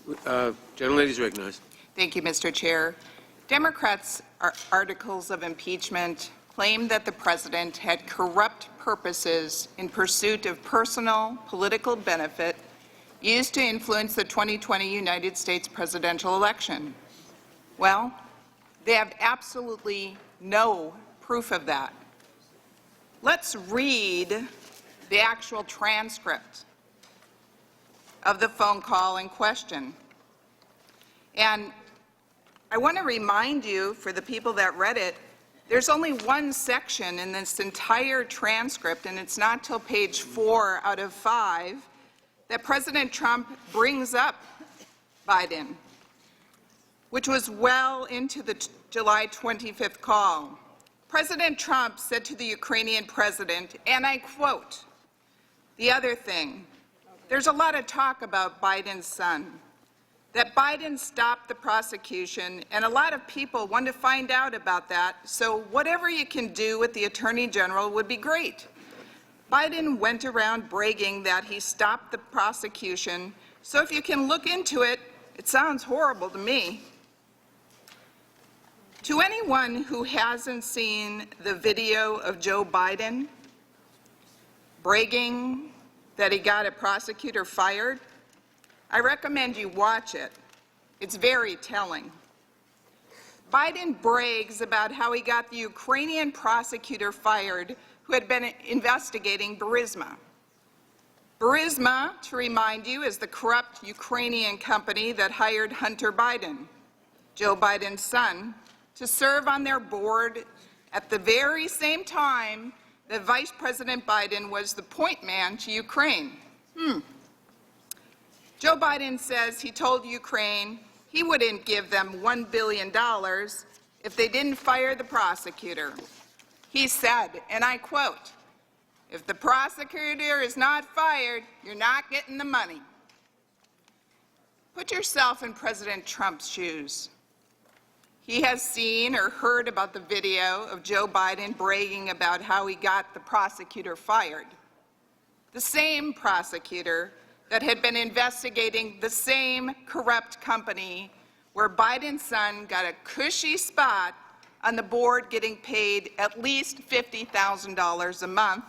Gentlelady is recognized. Thank you, Mr. Chair. Democrats' articles of impeachment claim that the president had corrupt purposes in pursuit of personal political benefit used to influence the 2020 United States presidential election. Well, they have absolutely no proof of that. Let's read the actual transcript of the phone call in question. And I want to remind you, for the people that read it, there's only one section in this entire transcript, and it's not till page 4 out of 5, that President Trump brings up Biden, which was well into the July 25th call. President Trump said to the Ukrainian president, and I quote, "The other thing, there's a lot of talk about Biden's son, that Biden stopped the prosecution, and a lot of people want to find out about that, so whatever you can do with the Attorney General would be great. Biden went around bragging that he stopped the prosecution, so if you can look into it, it sounds horrible to me." To anyone who hasn't seen the video of Joe Biden bragging that he got a prosecutor fired, I recommend you watch it. It's very telling. Biden brags about how he got the Ukrainian prosecutor fired who had been investigating Burisma. Burisma, to remind you, is the corrupt Ukrainian company that hired Hunter Biden, Joe Biden's son, to serve on their board at the very same time that Vice President Biden was the point man to Ukraine. Joe Biden says he told Ukraine he wouldn't give them $1 billion if they didn't fire the prosecutor. He said, and I quote, "If the prosecutor is not fired, you're not getting the money." Put yourself in President Trump's shoes. He has seen or heard about the video of Joe Biden bragging about how he got the prosecutor fired. The same prosecutor that had been investigating the same corrupt company where Biden's son got a cushy spot on the board getting paid at least $50,000 a month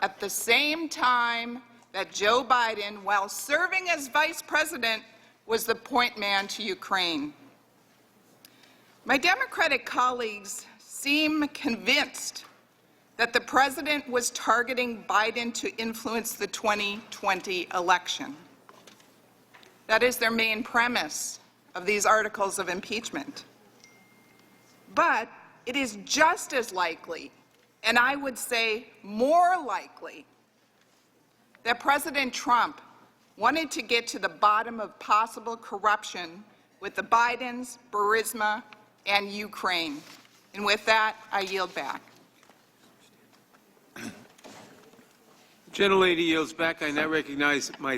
at the same time that Joe Biden, while serving as vice president, was the point man to Ukraine. My Democratic colleagues seem convinced that the president was targeting Biden to influence the 2020 election. That is their main premise of these articles of impeachment. But it is just as likely, and I would say more likely, that President Trump wanted to get to the bottom of possible corruption with the Bidens, Burisma, and Ukraine. And with that, I yield back. Gentlelady yields back. I now recognize my